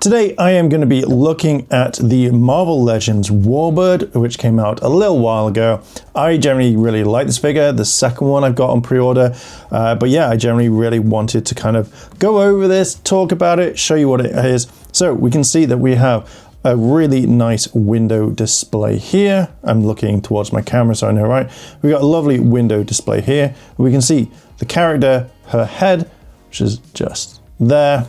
Today I am going to be looking at the Marvel Legends Warbird, which came out a little while ago. I generally really like this figure, the second one I've got on pre-order, but yeah, I generally really wanted to kind of go over this, talk about it, show you what it is. So we can see that we have a really nice window display here. I'm looking towards my camera so I know, right? We've got a lovely window display here. We can see the character, her head, which is just there.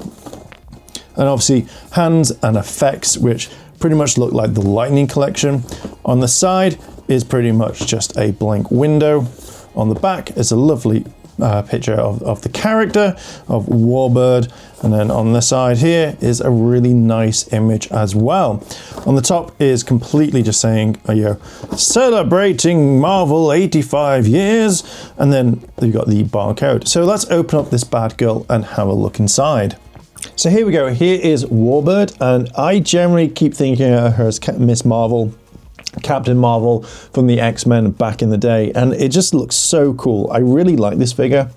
And obviously hands and effects, which pretty much look like the Lightning collection. On the side is pretty much just a blank window. On the back is a lovely picture of the character of Warbird, and then on the side here is a really nice image as well. On the top is completely just saying, celebrating Marvel 85 years, and then you've got the barcode. So let's open up this bad girl and have a look inside. So here we go, here is Warbird, and I generally keep thinking of her as Ms. Marvel, Captain Marvel from the X-Men back in the day, and it just looks so cool. I really like this figure.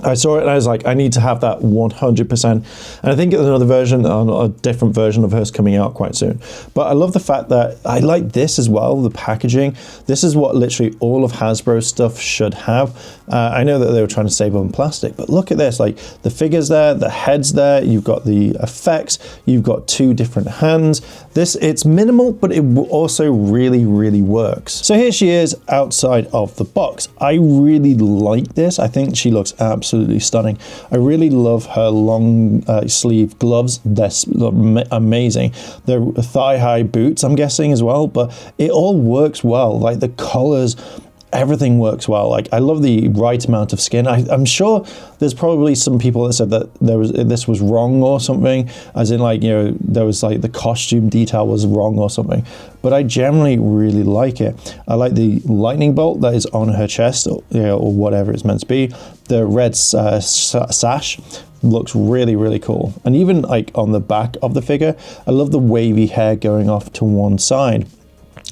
I saw it and I was like, I need to have that 100%. And I think there's another version, a different version of hers coming out quite soon. But I love the fact that I like this as well, the packaging. This is what literally all of Hasbro's stuff should have. I know that they were trying to save on plastic, but look at this, like the figures there, the heads there, you've got the effects, you've got two different hands. It's minimal, but it also really, really works. So here she is outside of the box. I really like this. I think she looks absolutely stunning. I really love her long sleeve gloves. They're amazing. They're thigh-high boots, I'm guessing, as well, but it all works well. Like the colors, everything works well. Like I love the right amount of skin. I'm sure there's probably some people that said that this was wrong or something, as in like, there was like the costume detail was wrong or something, but I generally really like it. I like the lightning bolt that is on her chest, or whatever it's meant to be. The red sash looks really, really cool. And even like on the back of the figure, I love the wavy hair going off to one side.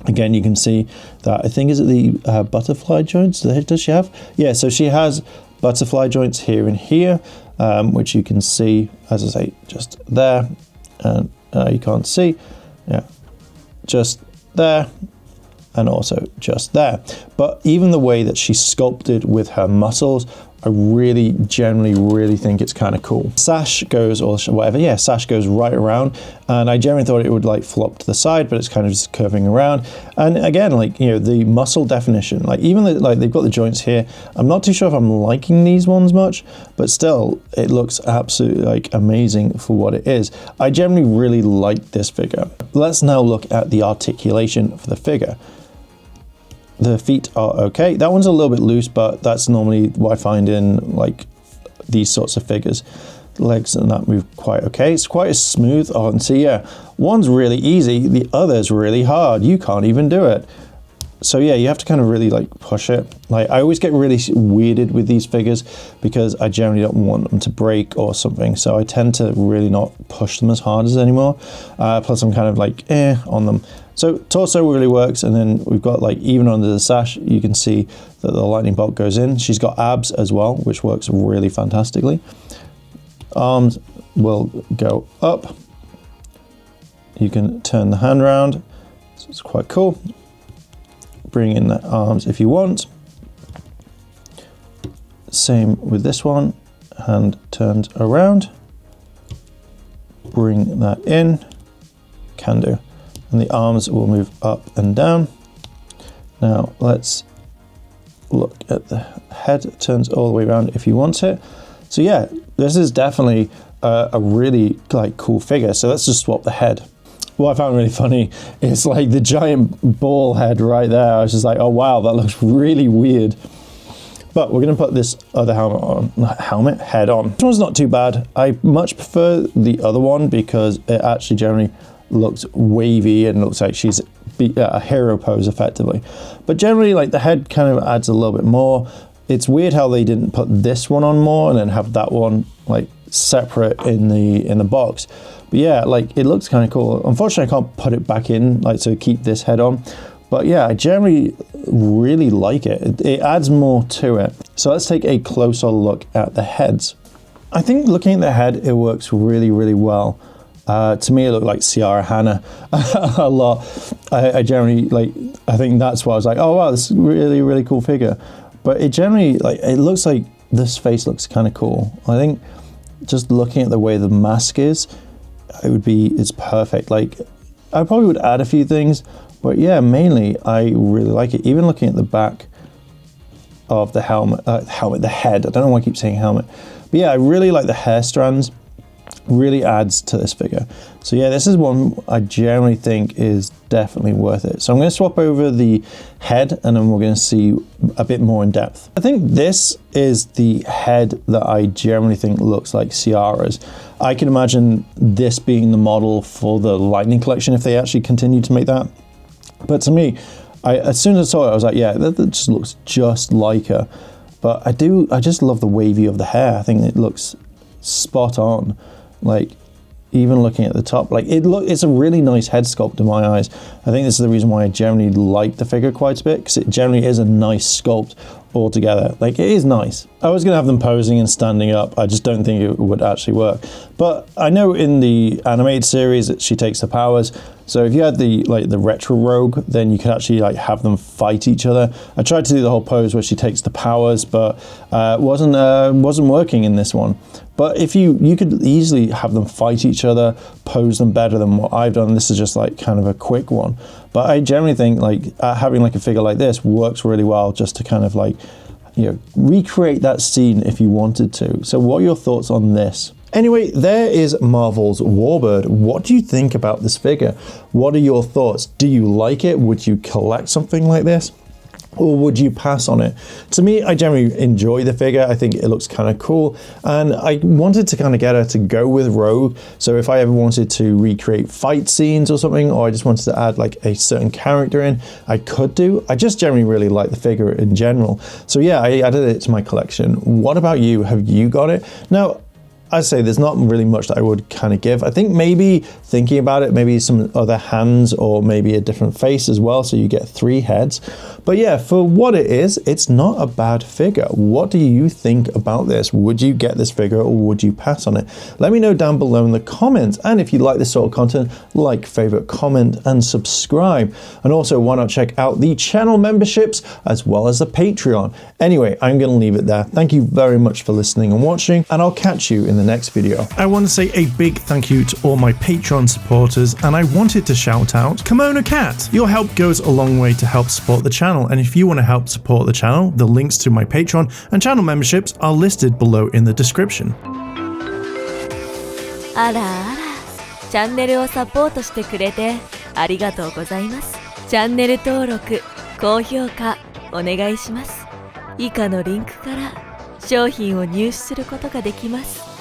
Again, you can see that, I think, is it the butterfly joints? Does she have? Yeah, so she has butterfly joints here and here, which you can see, as I say, just there. And you can't see. Yeah, just there. And also just there. But even the way that she's sculpted with her muscles, I really generally really think it's kind of cool. Sash goes, or whatever, yeah, sash goes right around, and I generally thought it would like flop to the side, but it's kind of just curving around. And again, like, the muscle definition, like even like they've got the joints here. I'm not too sure if I'm liking these ones much, but still it looks absolutely like amazing for what it is. I generally really like this figure. Let's now look at the articulation for the figure. The feet are okay. That one's a little bit loose, but that's normally what I find in like these sorts of figures. The legs and that move quite okay. It's quite a smooth. Oh, and see, yeah, one's really easy, the other's really hard. You can't even do it. So yeah, you have to kind of really like push it. Like I always get really weirded with these figures because I generally don't want them to break or something. So I tend to really not push them as hard as anymore. Plus I'm kind of like on them. So torso really works, and then we've got like even under the sash, you can see that the lightning bolt goes in. She's got abs as well, which works really fantastically. Arms will go up. You can turn the hand around, so it's quite cool. Bring in the arms if you want. Same with this one, hand turns around. Bring that in, can do. And the arms will move up and down. Now let's look at the head. It turns all the way around if you want it. So yeah, this is definitely a really like cool figure. So let's just swap the head. What I found really funny is like the giant ball head right there. I was just like, oh wow, that looks really weird. But we're gonna put this other head on. This one's not too bad. I much prefer the other one because it actually generally looks wavy and looks like she's a hero pose effectively. But generally, like the head kind of adds a little bit more. It's weird how they didn't put this one on more and then have that one like separate in the box. But yeah, like it looks kind of cool. Unfortunately, I can't put it back in like to keep this head on. But yeah, I generally really like it. It adds more to it. So let's take a closer look at the heads. I think looking at the head, it works really, really well. To me, it looked like Ciara Hannah a lot. I generally like. I think that's why I was like, oh wow, this is really really cool figure. But it generally like it looks like this face looks kind of cool. I think just looking at the way the mask is, it's perfect. Like I probably would add a few things, but yeah, mainly I really like it. Even looking at the back of the the head. I don't know why I keep saying helmet, but yeah, I really like the hair strands. Really adds to this figure. So yeah, this is one I generally think is definitely worth it. So I'm going to swap over the head and then we're going to see a bit more in depth. I think this is the head that I generally think looks like Ciara's. I can imagine this being the model for the Lightning collection if they actually continue to make that. But to me, as soon as I saw it, I was like, yeah, that just looks just like her. But I just love the wavy of the hair. I think it looks spot on. Like even looking at the top, like it's a really nice head sculpt in my eyes. I think this is the reason why I generally like the figure quite a bit, because it generally is a nice sculpt altogether. Like it is nice. I was gonna have them posing and standing up. I just don't think it would actually work. But I know in the animated series that she takes the powers. So if you had the retro rogue, then you could actually like have them fight each other. I tried to do the whole pose where she takes the powers, but wasn't working in this one. But if you could easily have them fight each other, pose them better than what I've done. This is just like kind of a quick one. But I generally think like having like a figure like this works really well just to kind of like, you know, recreate that scene if you wanted to. So what are your thoughts on this? Anyway, there is Marvel's Warbird. What do you think about this figure? What are your thoughts? Do you like it? Would you collect something like this? Or would you pass on it? To me, I generally enjoy the figure. I think it looks kind of cool. And I wanted to kind of get her to go with Rogue. So if I ever wanted to recreate fight scenes or something, or I just wanted to add like a certain character in, I could do. I just generally really like the figure in general. So yeah, I added it to my collection. What about you? Have you got it? Now, I say there's not really much that I would kind of give. I think maybe thinking about it, maybe some other hands or maybe a different face as well, so you get 3 heads. But yeah, for what it is, it's not a bad figure. What do you think about this? Would you get this figure or would you pass on it? Let me know down below in the comments. And if you like this sort of content, like, favorite, comment, and subscribe. And also, why not check out the channel memberships as well as the Patreon. Anyway, I'm going to leave it there. Thank you very much for listening and watching, and I'll catch you in the next video. I want to say a big thank you to all my Patreon supporters, and I wanted to shout out Kimono Cat. Your help goes a long way to help support the channel, and if you want to help support the channel, the links to my Patreon and channel memberships are listed below in the description. あらあら、チャンネルをサポートしてくれてありがとうございます。チャンネル登録、高評価お願いします。以下のリンクから商品を入手することができます。